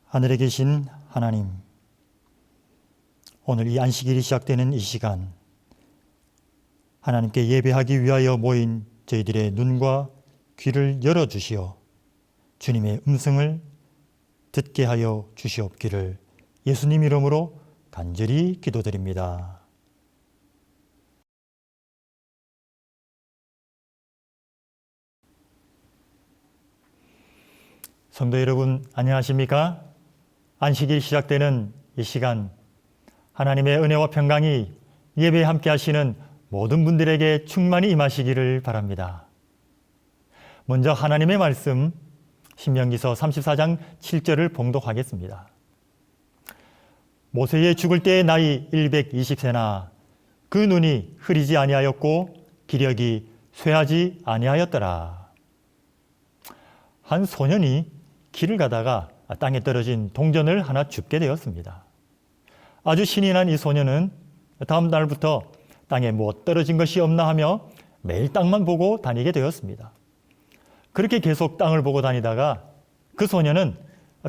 하늘에 계신 하나님, 오늘 이 안식일이 시작되는 이 시간, 하나님께 예배하기 위하여 모인 저희들의 눈과 귀를 열어주시어 주님의 음성을 듣게 하여 주시옵기를 예수님 이름으로 간절히 기도드립니다. 성도 여러분, 안녕하십니까? 안식일 시작되는 이 시간, 하나님의 은혜와 평강이 예배에 함께 하시는 모든 분들에게 충만히 임하시기를 바랍니다. 먼저 하나님의 말씀, 신명기서 34장 7절을 봉독하겠습니다. 모세의 죽을 때의 나이 120세나 그 눈이 흐리지 아니하였고 기력이 쇠하지 아니하였더라. 한 소년이 길을 가다가 땅에 떨어진 동전을 하나 줍게 되었습니다. 아주 신이 난 이 소년은 다음 날부터 땅에 뭐 떨어진 것이 없나 하며 매일 땅만 보고 다니게 되었습니다. 그렇게 계속 땅을 보고 다니다가 그 소년은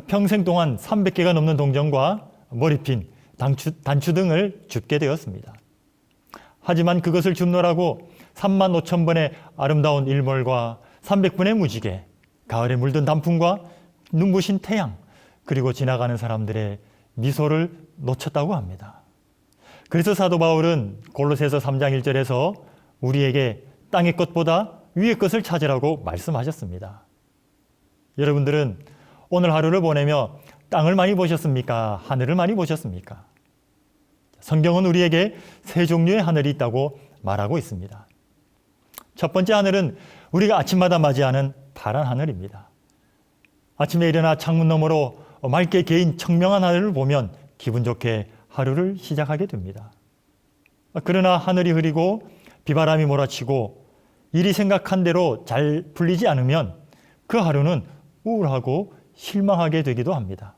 평생 동안 300개가 넘는 동전과 머리핀, 단추 등을 줍게 되었습니다. 하지만 그것을 줍느라고 35,000번의 아름다운 일몰과 300분의 무지개, 가을에 물든 단풍과 눈부신 태양, 그리고 지나가는 사람들의 미소를 놓쳤다고 합니다. 그래서 사도 바울은 골로새서 3장 1절에서 우리에게 땅의 것보다 위의 것을 찾으라고 말씀하셨습니다. 여러분들은 오늘 하루를 보내며 땅을 많이 보셨습니까? 하늘을 많이 보셨습니까? 성경은 우리에게 세 종류의 하늘이 있다고 말하고 있습니다. 첫 번째 하늘은 우리가 아침마다 맞이하는 파란 하늘입니다. 아침에 일어나 창문 너머로 맑게 개인 청명한 하늘을 보면 기분 좋게 하루를 시작하게 됩니다. 그러나 하늘이 흐리고 비바람이 몰아치고 일이 생각한 대로 잘 풀리지 않으면 그 하루는 우울하고 실망하게 되기도 합니다.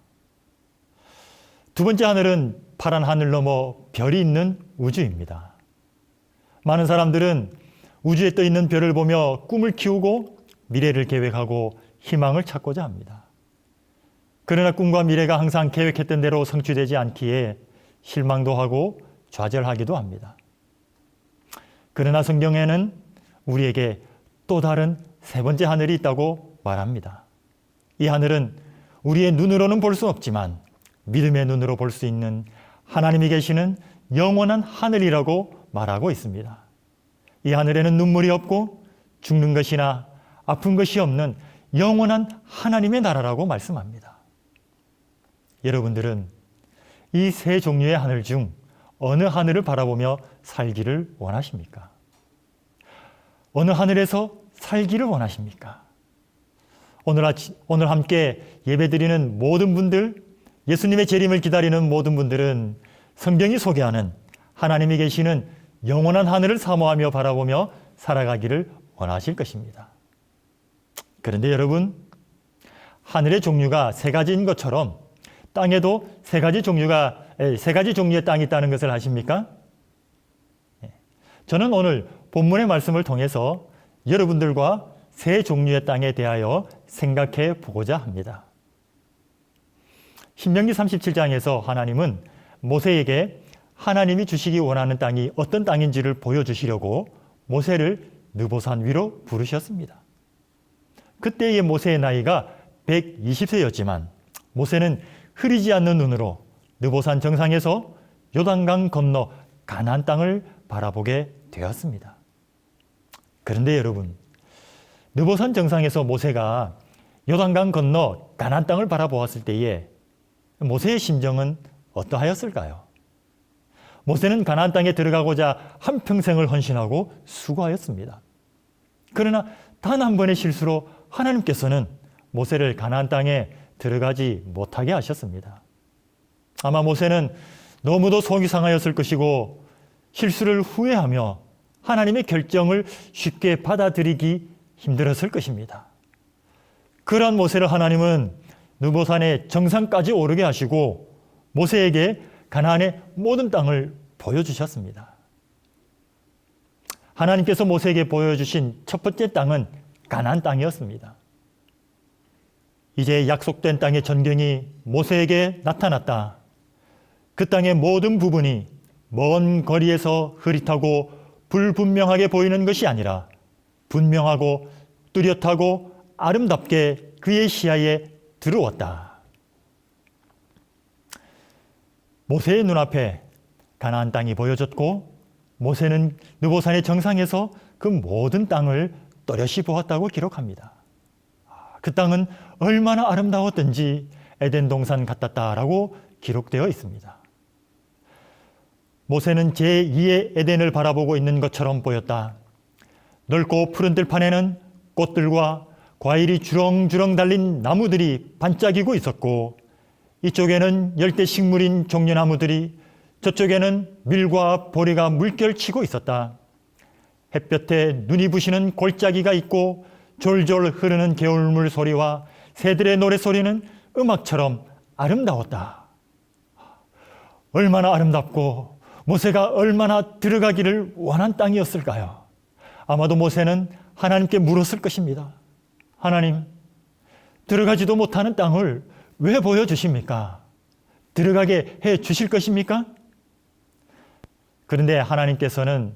두 번째 하늘은 파란 하늘 너머 별이 있는 우주입니다. 많은 사람들은 우주에 떠 있는 별을 보며 꿈을 키우고 미래를 계획하고 희망을 찾고자 합니다. 그러나 꿈과 미래가 항상 계획했던 대로 성취되지 않기에 실망도 하고 좌절하기도 합니다. 그러나 성경에는 우리에게 또 다른 세 번째 하늘이 있다고 말합니다. 이 하늘은 우리의 눈으로는 볼 수 없지만 믿음의 눈으로 볼 수 있는 하나님이 계시는 영원한 하늘이라고 말하고 있습니다. 이 하늘에는 눈물이 없고 죽는 것이나 아픈 것이 없는 영원한 하나님의 나라라고 말씀합니다. 여러분들은 이 세 종류의 하늘 중 어느 하늘을 바라보며 살기를 원하십니까? 어느 하늘에서 살기를 원하십니까? 오늘 함께 예배드리는 모든 분들, 예수님의 재림을 기다리는 모든 분들은 성경이 소개하는 하나님이 계시는 영원한 하늘을 사모하며 바라보며 살아가기를 원하실 것입니다. 그런데 여러분, 하늘의 종류가 세 가지인 것처럼 땅에도 세 가지 종류의 땅이 있다는 것을 아십니까? 저는 오늘 본문의 말씀을 통해서 여러분들과 세 종류의 땅에 대하여 생각해 보고자 합니다. 신명기 37장에서 하나님은 모세에게 하나님이 주시기 원하는 땅이 어떤 땅인지를 보여주시려고 모세를 느보산 위로 부르셨습니다. 그때의 모세의 나이가 120세였지만 모세는 흐리지 않는 눈으로 느보산 정상에서 요단강 건너 가나안 땅을 바라보게 되었습니다. 그런데 여러분, 느보산 정상에서 모세가 요단강 건너 가나안 땅을 바라보았을 때에 모세의 심정은 어떠하였을까요? 모세는 가나안 땅에 들어가고자 한평생을 헌신하고 수고하였습니다. 그러나 단 한 번의 실수로 하나님께서는 모세를 가나안 땅에 들어가지 못하게 하셨습니다. 아마 모세는 너무도 속이 상하였을 것이고 실수를 후회하며 하나님의 결정을 쉽게 받아들이기 힘들었을 것입니다. 그러한 모세를 하나님은 느보산의 정상까지 오르게 하시고 모세에게 가나안의 모든 땅을 보여주셨습니다. 하나님께서 모세에게 보여주신 첫 번째 땅은 가나안 땅이었습니다. 이제 약속된 땅의 전경이 모세에게 나타났다. 그 땅의 모든 부분이 먼 거리에서 흐릿하고 불분명하게 보이는 것이 아니라 분명하고 뚜렷하고 아름답게 그의 시야에 들어왔다. 모세의 눈앞에 가나안 땅이 보여졌고 모세는 느보산의 정상에서 그 모든 땅을 또렷이 보았다고 기록합니다. 그 땅은 얼마나 아름다웠던지 에덴 동산 같았다라고 기록되어 있습니다. 모세는 제2의 에덴을 바라보고 있는 것처럼 보였다. 넓고 푸른 들판에는 꽃들과 과일이 주렁주렁 달린 나무들이 반짝이고 있었고 이쪽에는 열대 식물인 종려나무들이 저쪽에는 밀과 보리가 물결치고 있었다. 햇볕에 눈이 부시는 골짜기가 있고 졸졸 흐르는 개울물 소리와 새들의 노래소리는 음악처럼 아름다웠다. 얼마나 아름답고 모세가 얼마나 들어가기를 원한 땅이었을까요? 아마도 모세는 하나님께 물었을 것입니다. 하나님, 들어가지도 못하는 땅을 왜 보여주십니까? 들어가게 해 주실 것입니까? 그런데 하나님께서는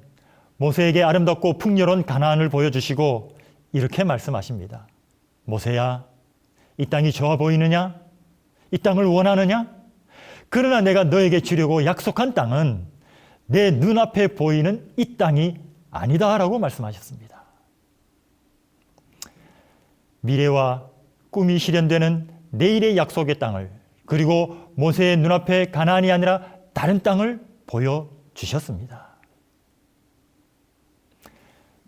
모세에게 아름답고 풍요로운 가나안을 보여주시고 이렇게 말씀하십니다. 모세야, 이 땅이 좋아 보이느냐? 이 땅을 원하느냐? 그러나 내가 너에게 주려고 약속한 땅은 내 눈앞에 보이는 이 땅이 아니다라고 말씀하셨습니다. 미래와 꿈이 실현되는 내일의 약속의 땅을, 그리고 모세의 눈앞에 가나안이 아니라 다른 땅을 보여주셨습니다.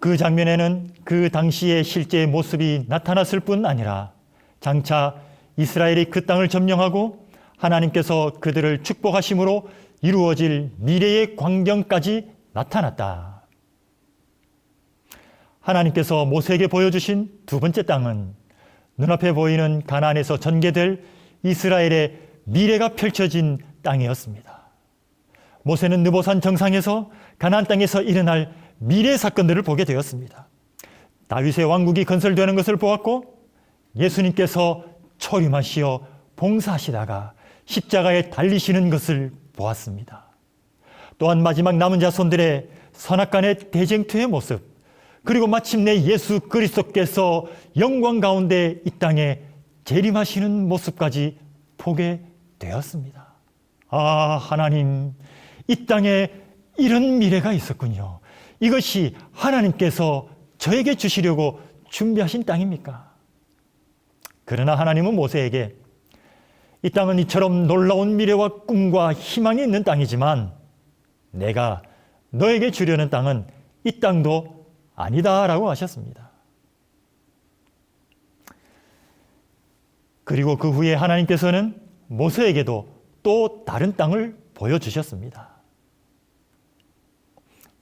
그 장면에는 그 당시의 실제의 모습이 나타났을 뿐 아니라 장차 이스라엘이 그 땅을 점령하고 하나님께서 그들을 축복하심으로 이루어질 미래의 광경까지 나타났다. 하나님께서 모세에게 보여주신 두 번째 땅은 눈앞에 보이는 가나안에서 전개될 이스라엘의 미래가 펼쳐진 땅이었습니다. 모세는 느보산 정상에서 가나안 땅에서 일어날 미래 사건들을 보게 되었습니다. 다윗의 왕국이 건설되는 것을 보았고 예수님께서 초림하시어 봉사하시다가 십자가에 달리시는 것을 보았습니다. 또한 마지막 남은 자손들의 선악간의 대쟁투의 모습, 그리고 마침내 예수 그리스도께서 영광 가운데 이 땅에 재림하시는 모습까지 보게 되었습니다. 아, 하나님, 이 땅에 이런 미래가 있었군요. 이것이 하나님께서 저에게 주시려고 준비하신 땅입니까? 그러나 하나님은 모세에게 이 땅은 이처럼 놀라운 미래와 꿈과 희망이 있는 땅이지만 내가 너에게 주려는 땅은 이 땅도 아니다라고 하셨습니다. 그리고 그 후에 하나님께서는 모세에게도 또 다른 땅을 보여주셨습니다.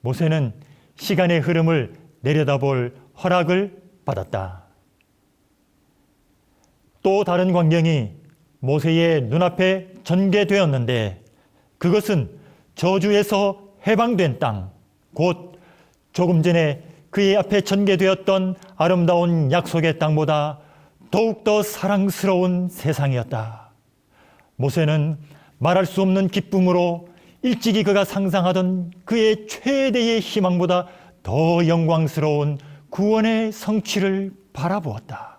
모세는 시간의 흐름을 내려다볼 허락을 받았다. 또 다른 광경이 모세의 눈앞에 전개되었는데 그것은 저주에서 해방된 땅, 곧 조금 전에 그의 앞에 전개되었던 아름다운 약속의 땅보다 더욱더 사랑스러운 세상이었다. 모세는 말할 수 없는 기쁨으로 일찍이 그가 상상하던 그의 최대의 희망보다 더 영광스러운 구원의 성취를 바라보았다.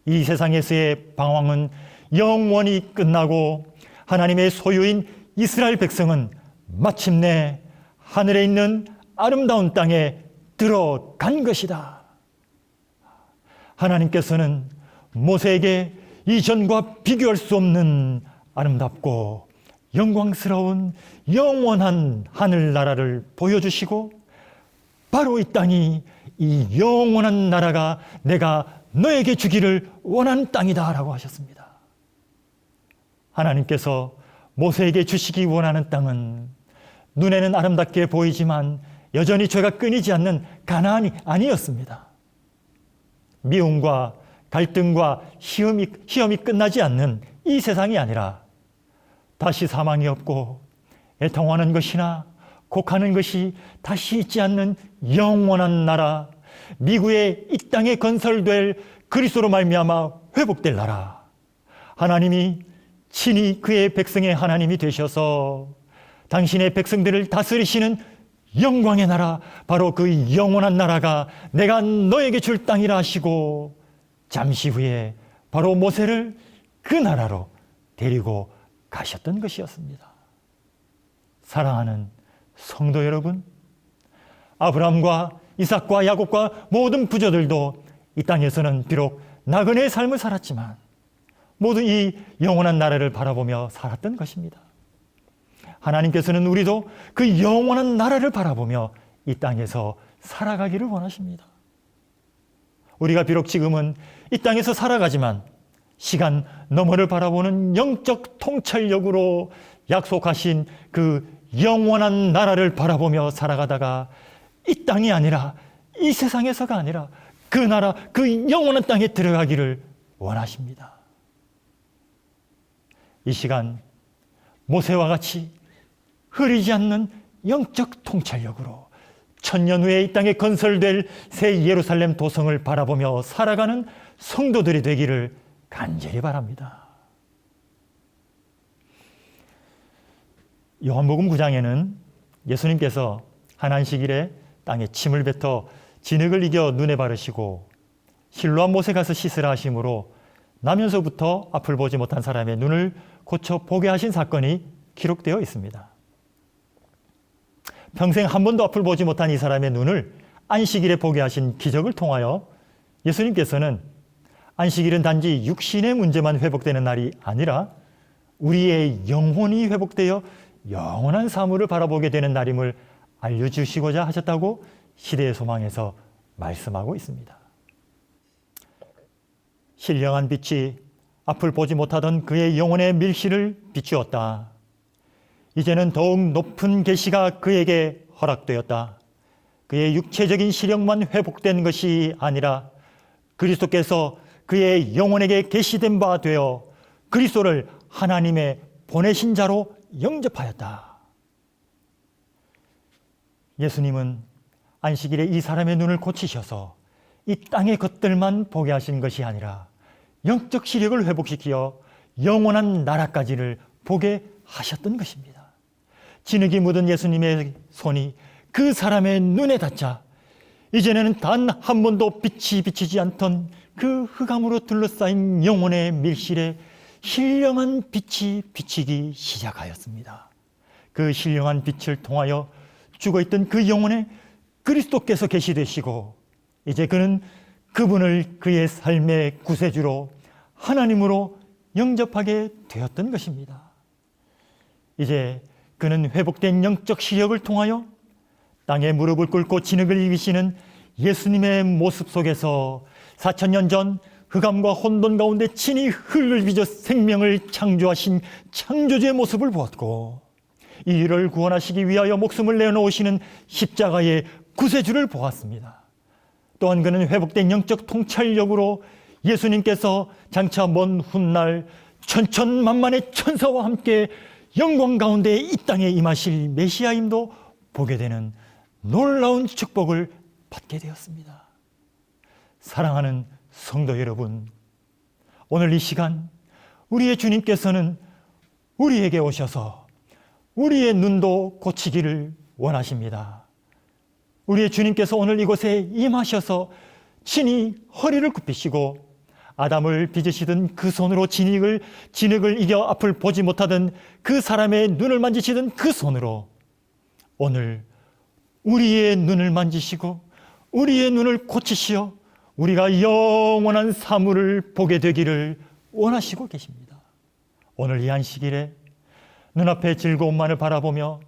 이 세상에서의 방황은 영원히 끝나고 하나님의 소유인 이스라엘 백성은 마침내 하늘에 있는 아름다운 땅에 들어간 것이다. 하나님께서는 모세에게 이전과 비교할 수 없는 아름답고 영광스러운 영원한 하늘나라를 보여주시고 바로 이 땅이 이 영원한 나라가 내가 너에게 주기를 원하는 땅이다 라고 하셨습니다. 하나님께서 모세에게 주시기 원하는 땅은 눈에는 아름답게 보이지만 여전히 죄가 끊이지 않는 가나안이 아니었습니다. 미움과 갈등과 시험이 끝나지 않는 이 세상이 아니라 다시 사망이 없고 애통하는 것이나 곡하는 것이 다시 있지 않는 영원한 나라, 미국의 이 땅에 건설될 그리스도로 말미암아 회복될 나라, 하나님이 친히 그의 백성의 하나님이 되셔서 당신의 백성들을 다스리시는 영광의 나라, 바로 그 영원한 나라가 내가 너에게 줄 땅이라 하시고 잠시 후에 바로 모세를 그 나라로 데리고 가셨던 것이었습니다. 사랑하는 성도 여러분, 아브라함과 이삭과 야곱과 모든 부조들도 이 땅에서는 비록 나그네의 삶을 살았지만 모두 이 영원한 나라를 바라보며 살았던 것입니다. 하나님께서는 우리도 그 영원한 나라를 바라보며 이 땅에서 살아가기를 원하십니다. 우리가 비록 지금은 이 땅에서 살아가지만 시간 너머를 바라보는 영적 통찰력으로 약속하신 그 영원한 나라를 바라보며 살아가다가 이 땅이 아니라 이 세상에서가 아니라 그 나라, 그 영원한 땅에 들어가기를 원하십니다. 이 시간 모세와 같이 흐리지 않는 영적 통찰력으로 천년 후에 이 땅에 건설될 새 예루살렘 도성을 바라보며 살아가는 성도들이 되기를 간절히 바랍니다. 요한복음 9장에는 예수님께서 한 안식일에 땅에 침을 뱉어 진흙을 이겨 눈에 바르시고 실로암 못에 가서 씻으라 하심으로 나면서부터 앞을 보지 못한 사람의 눈을 고쳐 보게 하신 사건이 기록되어 있습니다. 평생 한 번도 앞을 보지 못한 이 사람의 눈을 안식일에 보게 하신 기적을 통하여 예수님께서는 안식일은 단지 육신의 문제만 회복되는 날이 아니라 우리의 영혼이 회복되어 영원한 사물을 바라보게 되는 날임을 알려주시고자 하셨다고 시대의 소망에서 말씀하고 있습니다. 신령한 빛이 앞을 보지 못하던 그의 영혼의 밀실을 비추었다. 이제는 더욱 높은 계시가 그에게 허락되었다. 그의 육체적인 시력만 회복된 것이 아니라 그리스도께서 그의 영혼에게 계시된 바 되어 그리스도를 하나님의 보내신 자로 영접하였다. 예수님은 안식일에 이 사람의 눈을 고치셔서 이 땅의 것들만 보게 하신 것이 아니라 영적 시력을 회복시키어 영원한 나라까지를 보게 하셨던 것입니다. 진흙이 묻은 예수님의 손이 그 사람의 눈에 닿자 이제는 단 한 번도 빛이 비치지 않던 그 흑암으로 둘러싸인 영혼의 밀실에 신령한 빛이 비치기 시작하였습니다. 그 신령한 빛을 통하여 죽어있던 그 영혼에 그리스도께서 계시되시고 이제 그는 그분을 그의 삶의 구세주로 하나님으로 영접하게 되었던 것입니다. 이제 그는 회복된 영적 시력을 통하여 땅에 무릎을 꿇고 진흙을 이기시는 예수님의 모습 속에서 4000년 전 흑암과 혼돈 가운데 친히 흙을 빚어 생명을 창조하신 창조주의 모습을 보았고 이를 구원하시기 위하여 목숨을 내놓으시는 십자가의 구세주를 보았습니다. 또한 그는 회복된 영적 통찰력으로 예수님께서 장차 먼 훗날 천천만만의 천사와 함께 영광 가운데 이 땅에 임하실 메시아임도 보게 되는 놀라운 축복을 받게 되었습니다. 사랑하는 성도 여러분, 오늘 이 시간 우리의 주님께서는 우리에게 오셔서 우리의 눈도 고치기를 원하십니다. 우리의 주님께서 오늘 이곳에 임하셔서 친히 허리를 굽히시고 아담을 빚으시던 그 손으로 진흙을 이겨 앞을 보지 못하던 그 사람의 눈을 만지시던 그 손으로 오늘 우리의 눈을 만지시고 우리의 눈을 고치시어 우리가 영원한 사물을 보게 되기를 원하시고 계십니다. 오늘 이 안식일에 눈앞의 즐거움만을 바라보며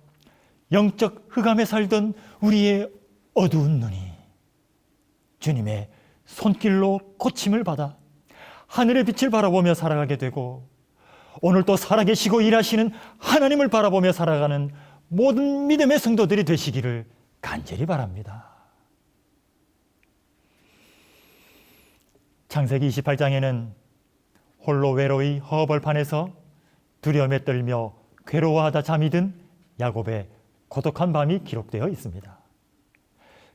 영적 흑암에 살던 우리의 어두운 눈이 주님의 손길로 고침을 받아 하늘의 빛을 바라보며 살아가게 되고 오늘 또 살아계시고 일하시는 하나님을 바라보며 살아가는 모든 믿음의 성도들이 되시기를 간절히 바랍니다. 창세기 28장에는 홀로 외로이 허벌판에서 두려움에 떨며 괴로워하다 잠이 든 야곱의 고독한 밤이 기록되어 있습니다.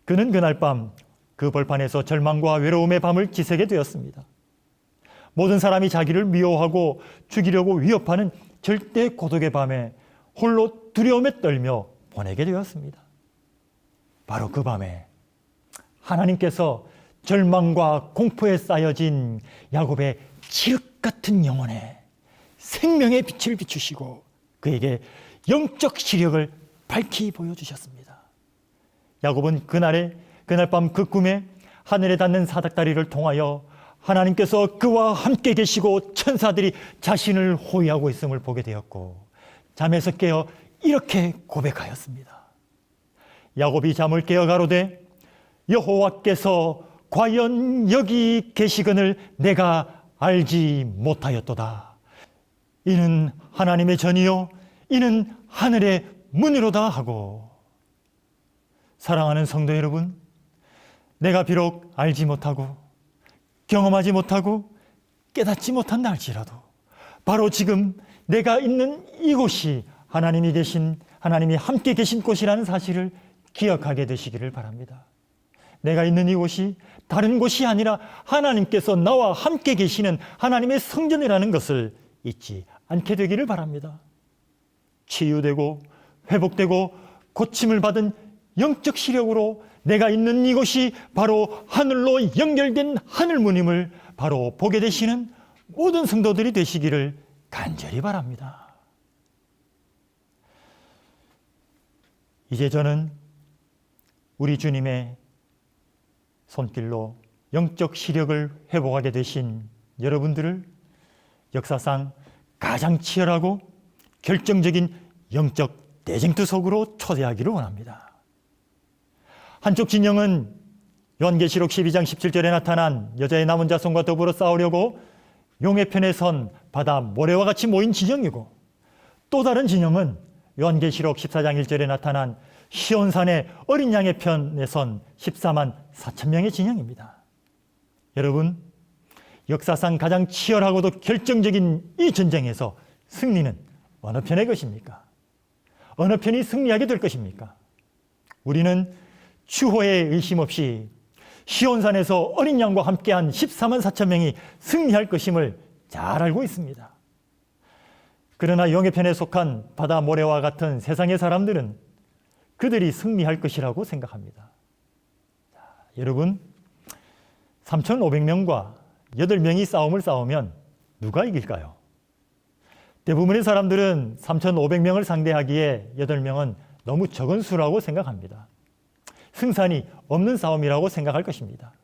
그는 그날 밤 그 벌판에서 절망과 외로움의 밤을 지새게 되었습니다. 모든 사람이 자기를 미워하고 죽이려고 위협하는 절대 고독의 밤에 홀로 두려움에 떨며 보내게 되었습니다. 바로 그 밤에 하나님께서 절망과 공포에 쌓여진 야곱의 칠흑 같은 영혼에 생명의 빛을 비추시고 그에게 영적 시력을 밝히 보여주셨습니다. 야곱은 그날 밤 그 꿈에 하늘에 닿는 사닥다리를 통하여 하나님께서 그와 함께 계시고 천사들이 자신을 호위하고 있음을 보게 되었고 잠에서 깨어 이렇게 고백하였습니다. 야곱이 잠을 깨어 가로되 여호와께서 과연 여기 계시거늘 내가 알지 못하였도다. 이는 하나님의 전이요 이는 하늘의 문이로다 하고. 사랑하는 성도 여러분, 내가 비록 알지 못하고 경험하지 못하고 깨닫지 못한다 할지라도 바로 지금 내가 있는 이곳이 하나님이 함께 계신 곳이라는 사실을 기억하게 되시기를 바랍니다. 내가 있는 이곳이 다른 곳이 아니라 하나님께서 나와 함께 계시는 하나님의 성전이라는 것을 잊지 않게 되기를 바랍니다. 치유되고 회복되고 고침을 받은 영적 시력으로 내가 있는 이곳이 바로 하늘로 연결된 하늘문임을 바로 보게 되시는 모든 성도들이 되시기를 간절히 바랍니다. 이제 저는 우리 주님의 손길로 영적 시력을 회복하게 되신 여러분들을 역사상 가장 치열하고 결정적인 영적 대쟁투 속으로 초대하기를 원합니다. 한쪽 진영은 요한계시록 12장 17절에 나타난 여자의 남은 자손과 더불어 싸우려고 용의 편에 선 바다 모래와 같이 모인 진영이고, 또 다른 진영은 요한계시록 14장 1절에 나타난 시온산의 어린 양의 편에 선 14만 4천 명의 진영입니다. 여러분, 역사상 가장 치열하고도 결정적인 이 전쟁에서 승리는 어느 편의 것입니까? 어느 편이 승리하게 될 것입니까? 우리는 추호에 의심 없이 시온산에서 어린 양과 함께한 14만 4천 명이 승리할 것임을 잘 알고 있습니다. 그러나 용의 편에 속한 바다 모래와 같은 세상의 사람들은 그들이 승리할 것이라고 생각합니다. 자, 여러분, 3,500명과 8명이 싸움을 싸우면 누가 이길까요? 대부분의 사람들은 3,500명을 상대하기에 8명은 너무 적은 수라고 생각합니다. 승산이 없는 싸움이라고 생각할 것입니다.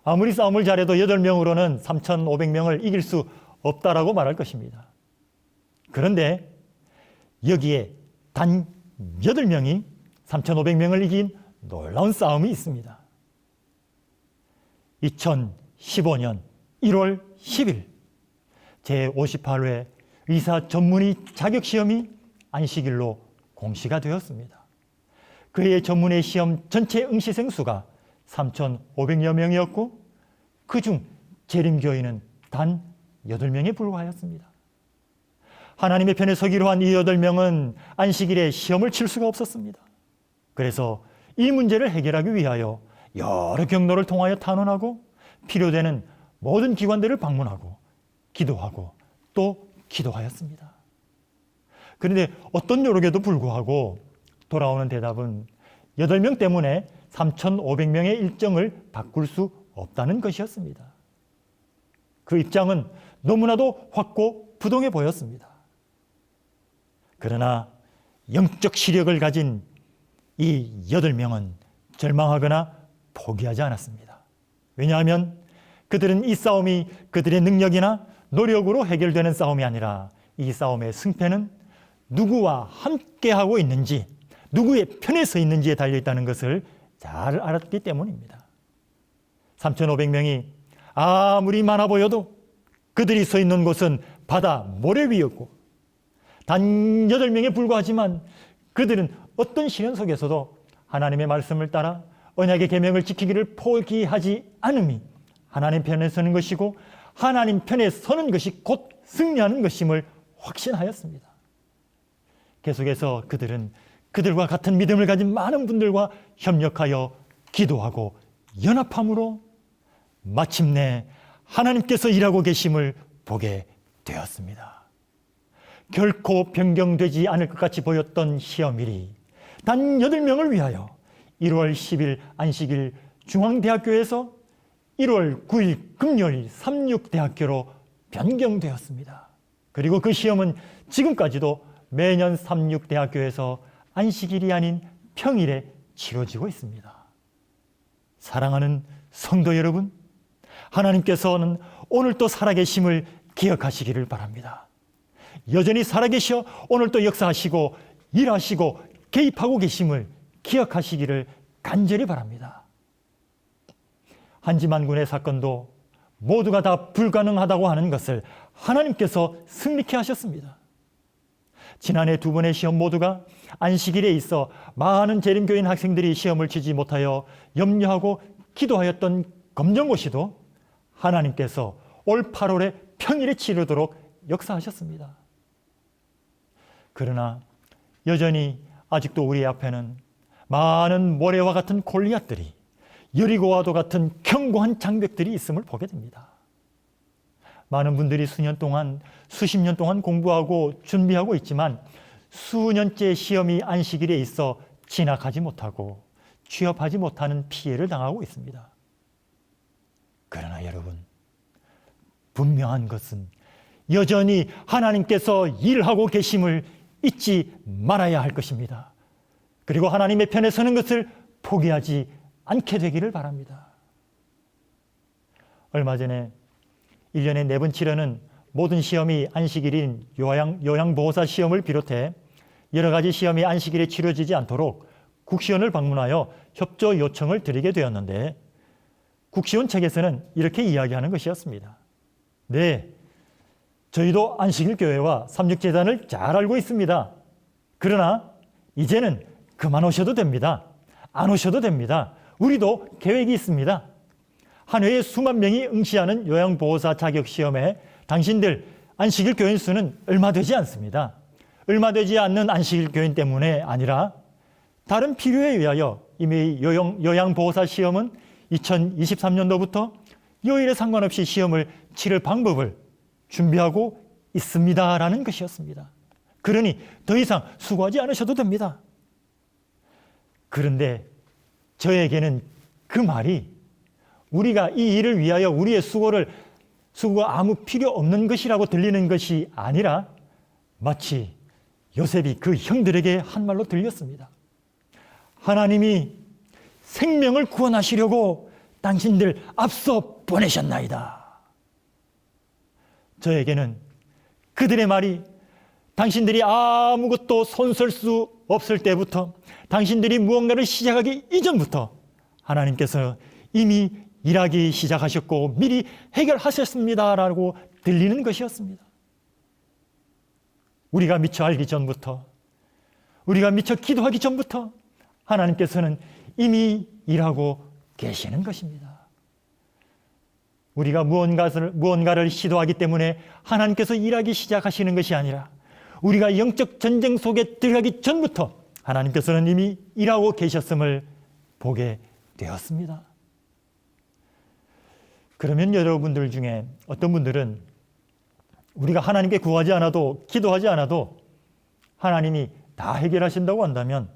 아무리 싸움을 잘해도 8명으로는 3,500명을 이길 수 없다라고 말할 것입니다. 그런데 여기에 단 8명이 3,500명을 이긴 놀라운 싸움이 있습니다. 2015년 1월 10일 제58회 의사 전문의 자격시험이 안식일로 공시가 되었습니다. 그의 전문의 시험 전체 응시생 수가 3,500여 명이었고 그중 재림교인은 단 8명에 불과하였습니다. 하나님의 편에 서기로 한 이 8명은 안식일에 시험을 칠 수가 없었습니다. 그래서 이 문제를 해결하기 위하여 여러 경로를 통하여 탄원하고 필요되는 모든 기관들을 방문하고 기도하고 또 기도하였습니다. 그런데 어떤 노력에도 불구하고 돌아오는 대답은 8명 때문에 3,500명의 일정을 바꿀 수 없다는 것이었습니다. 그 입장은 너무나도 확고부동해 보였습니다. 그러나 영적 시력을 가진 이 8명은 절망하거나 포기하지 않았습니다. 왜냐하면 그들은 이 싸움이 그들의 능력이나 노력으로 해결되는 싸움이 아니라 이 싸움의 승패는 누구와 함께하고 있는지, 누구의 편에 서 있는지에 달려있다는 것을 잘 알았기 때문입니다. 3,500명이 아무리 많아 보여도 그들이 서 있는 곳은 바다 모래 위였고 단 8명에 불과하지만 그들은 어떤 시련 속에서도 하나님의 말씀을 따라 언약의 계명을 지키기를 포기하지 않음이 하나님 편에 서는 것이고 하나님 편에 서는 것이 곧 승리하는 것임을 확신하였습니다. 계속해서 그들은 그들과 같은 믿음을 가진 많은 분들과 협력하여 기도하고 연합함으로 마침내 하나님께서 일하고 계심을 보게 되었습니다. 결코 변경되지 않을 것 같이 보였던 시험일이 단 8명을 위하여 1월 10일 안식일 중앙대학교에서 1월 9일 금요일 삼육대학교로 변경되었습니다. 그리고 그 시험은 지금까지도 매년 삼육대학교에서 안식일이 아닌 평일에 치러지고 있습니다. 사랑하는 성도 여러분, 하나님께서는 오늘도 살아계심을 기억하시기를 바랍니다. 여전히 살아계셔 오늘도 역사하시고 일하시고 개입하고 계심을 기억하시기를 간절히 바랍니다. 한지만군의 사건도 모두가 다 불가능하다고 하는 것을 하나님께서 승리케 하셨습니다. 지난해 2번의 시험 모두가 안식일에 있어 많은 재림교인 학생들이 시험을 치지 못하여 염려하고 기도하였던 검정고시도 하나님께서 올 8월에 평일에 치르도록 역사하셨습니다. 그러나 여전히 아직도 우리 앞에는 많은 모래와 같은 골리앗들이, 여리고와도 같은 견고한 장벽들이 있음을 보게 됩니다. 많은 분들이 수십 년 동안 공부하고 준비하고 있지만 수년째 시험이 안식일에 있어 진학하지 못하고 취업하지 못하는 피해를 당하고 있습니다. 그러나 여러분, 분명한 것은 여전히 하나님께서 일하고 계심을 잊지 말아야 할 것입니다. 그리고 하나님의 편에 서는 것을 포기하지 않게 되기를 바랍니다. 얼마 전에 1년에 4번 치르는 모든 시험이 안식일인 요양보호사 시험을 비롯해 여러 가지 시험이 안식일에 치러지지 않도록 국시원을 방문하여 협조 요청을 드리게 되었는데, 국시원 책에서는 이렇게 이야기하는 것이었습니다. 네, 저희도 안식일 교회와 삼육재단을 잘 알고 있습니다. 그러나 이제는 그만 오셔도 됩니다. 안 오셔도 됩니다. 우리도 계획이 있습니다. 한 해에 수만 명이 응시하는 요양보호사 자격시험에 당신들 안식일 교인 수는 얼마 되지 않습니다. 얼마 되지 않는 안식일 교인 때문에 아니라 다른 필요에 의하여 이미 요양보호사 시험은 2023년도부터 요일에 상관없이 시험을 치를 방법을 준비하고 있습니다라는 것이었습니다. 그러니 더 이상 수고하지 않으셔도 됩니다. 그런데 저에게는 그 말이 우리가 이 일을 위하여 우리의 수고가 아무 필요 없는 것이라고 들리는 것이 아니라 마치 요셉이 그 형들에게 한 말로 들렸습니다. 하나님이 생명을 구원하시려고 당신들 앞서 보내셨나이다. 저에게는 그들의 말이 당신들이 아무것도 손쓸 수 없을 때부터, 당신들이 무언가를 시작하기 이전부터 하나님께서 이미 일하기 시작하셨고 미리 해결하셨습니다라고 들리는 것이었습니다. 우리가 미처 알기 전부터, 우리가 미처 기도하기 전부터 하나님께서는 이미 일하고 계시는 것입니다. 우리가 무언가를 시도하기 때문에 하나님께서 일하기 시작하시는 것이 아니라 우리가 영적 전쟁 속에 들어가기 전부터 하나님께서는 이미 일하고 계셨음을 보게 되었습니다. 그러면 여러분들 중에 어떤 분들은 우리가 하나님께 구하지 않아도, 기도하지 않아도 하나님이 다 해결하신다고 한다면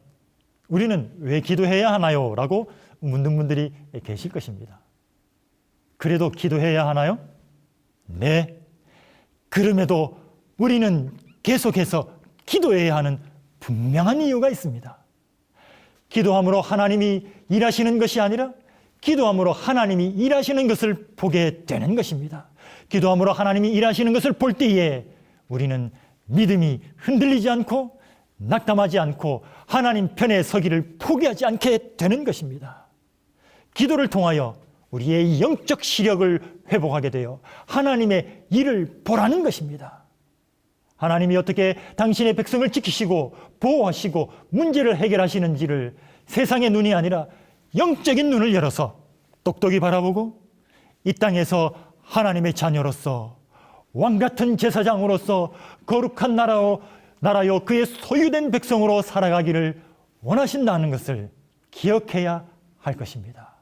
우리는 왜 기도해야 하나요? 라고 묻는 분들이 계실 것입니다. 그래도 기도해야 하나요? 네. 그럼에도 우리는 계속해서 기도해야 하는 분명한 이유가 있습니다. 기도함으로 하나님이 일하시는 것이 아니라 기도함으로 하나님이 일하시는 것을 보게 되는 것입니다. 기도함으로 하나님이 일하시는 것을 볼 때에 우리는 믿음이 흔들리지 않고 낙담하지 않고 하나님 편에 서기를 포기하지 않게 되는 것입니다. 기도를 통하여 우리의 영적 시력을 회복하게 되어 하나님의 일을 보라는 것입니다. 하나님이 어떻게 당신의 백성을 지키시고 보호하시고 문제를 해결하시는지를 세상의 눈이 아니라 영적인 눈을 열어서 똑똑히 바라보고 이 땅에서 하나님의 자녀로서 왕같은 제사장으로서 거룩한 나라요 그의 소유된 백성으로 살아가기를 원하신다는 것을 기억해야 할 것입니다.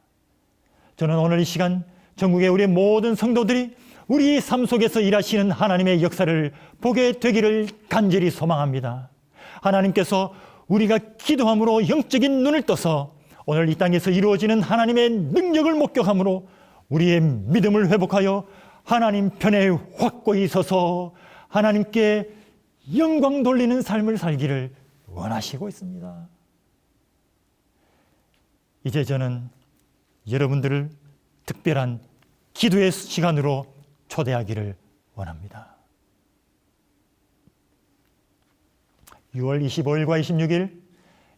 저는 오늘 이 시간 전국의 우리 모든 성도들이 우리 삶 속에서 일하시는 하나님의 역사를 보게 되기를 간절히 소망합니다. 하나님께서 우리가 기도함으로 영적인 눈을 떠서 오늘 이 땅에서 이루어지는 하나님의 능력을 목격함으로 우리의 믿음을 회복하여 하나님 편에 확고히 서서 하나님께 영광 돌리는 삶을 살기를 원하시고 있습니다. 이제 저는 여러분들을 특별한 기도의 시간으로 초대하기를 원합니다. 6월 25일과 26일,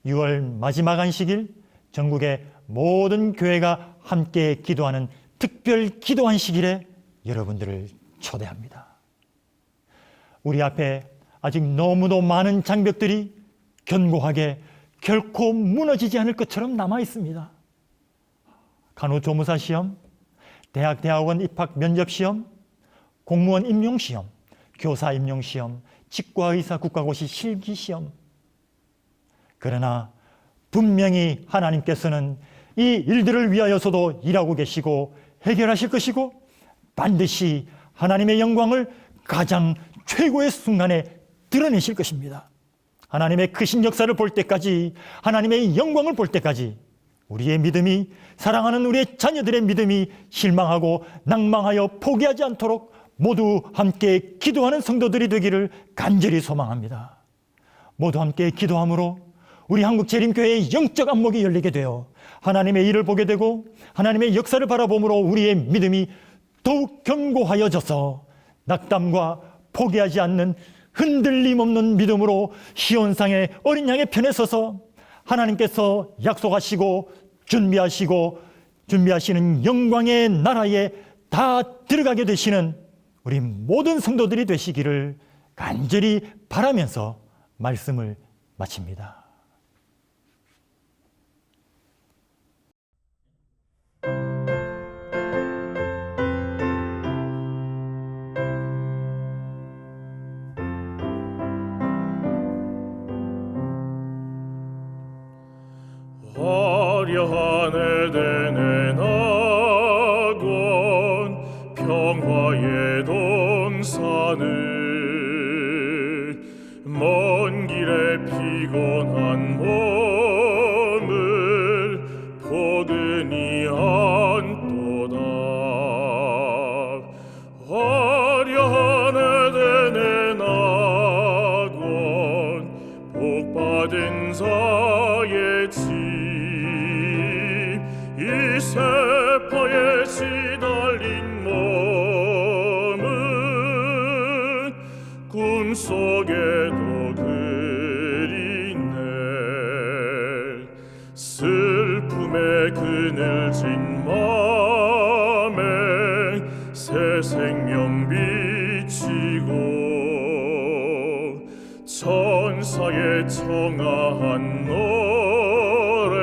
6월 마지막 안식일, 전국의 모든 교회가 함께 기도하는 특별 기도 안식일에 여러분들을 초대합니다. 우리 앞에 아직 너무도 많은 장벽들이 견고하게 결코 무너지지 않을 것처럼 남아 있습니다. 간호조무사 시험, 대학원 입학 면접 시험, 공무원 임용 시험, 교사 임용 시험, 치과의사 국가고시 실기 시험. 그러나 분명히 하나님께서는 이 일들을 위하여서도 일하고 계시고 해결하실 것이고 반드시 하나님의 영광을 가장 최고의 순간에 드러내실 것입니다. 하나님의 크신 역사를 볼 때까지, 하나님의 영광을 볼 때까지 우리의 믿음이, 사랑하는 우리의 자녀들의 믿음이 실망하고 낭망하여 포기하지 않도록 모두 함께 기도하는 성도들이 되기를 간절히 소망합니다. 모두 함께 기도함으로 우리 한국재림교회의 영적 안목이 열리게 되어 하나님의 일을 보게 되고 하나님의 역사를 바라봄으로 우리의 믿음이 더욱 견고하여져서 낙담과 포기하지 않는 흔들림 없는 믿음으로 시온상의 어린 양의 편에 서서 하나님께서 약속하시고 준비하시는 영광의 나라에 다 들어가게 되시는 우리 모든 성도들이 되시기를 간절히 바라면서 말씀을 마칩니다. 화려한 에덴의 낙원 평화의 동산을 먼 길에 피곤한 몸을 포근히 안도다. 화려한 에덴의 낙원 복받은 자의 집 이 세포에 시달린 몸은 꿈속에도 그리네. 슬픔에 그늘진 맘에 새 생명 비치고 천사의 청아한 노래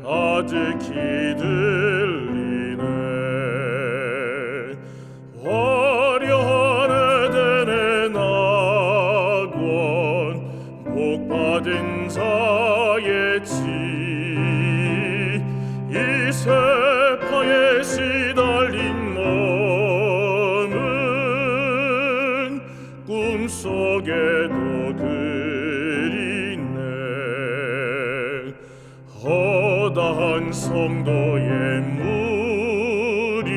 아득히 들리네. 화려한 에덴의 낙원 복받은 자의 집 이 세파에 시달린 몸은 꿈속에도 그리네. 허다한 성도의 무리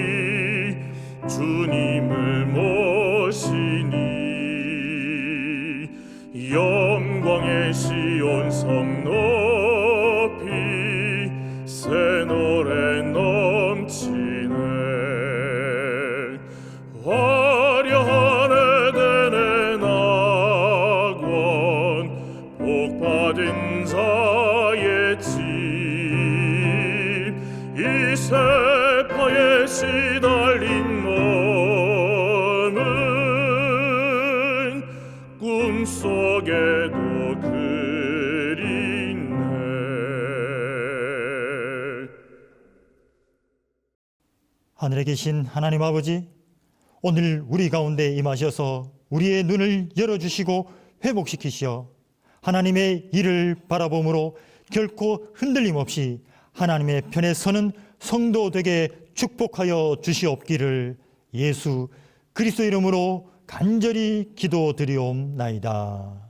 주님을 모시니 영광의 시온성 높이 새 노래 넘치네. 화려한 에덴의 낙원 복받은 자의 집 이 세파에 시달린 몸은 꿈속에도 그리네. 하늘에 계신 하나님 아버지, 오늘 우리 가운데 임하셔서 우리의 눈을 열어주시고 회복시키시어 하나님의 일을 바라봄으로 결코 흔들림 없이 하나님의 편에 서는 성도 되게 축복하여 주시옵기를 예수 그리스도 이름으로 간절히 기도드리옵나이다.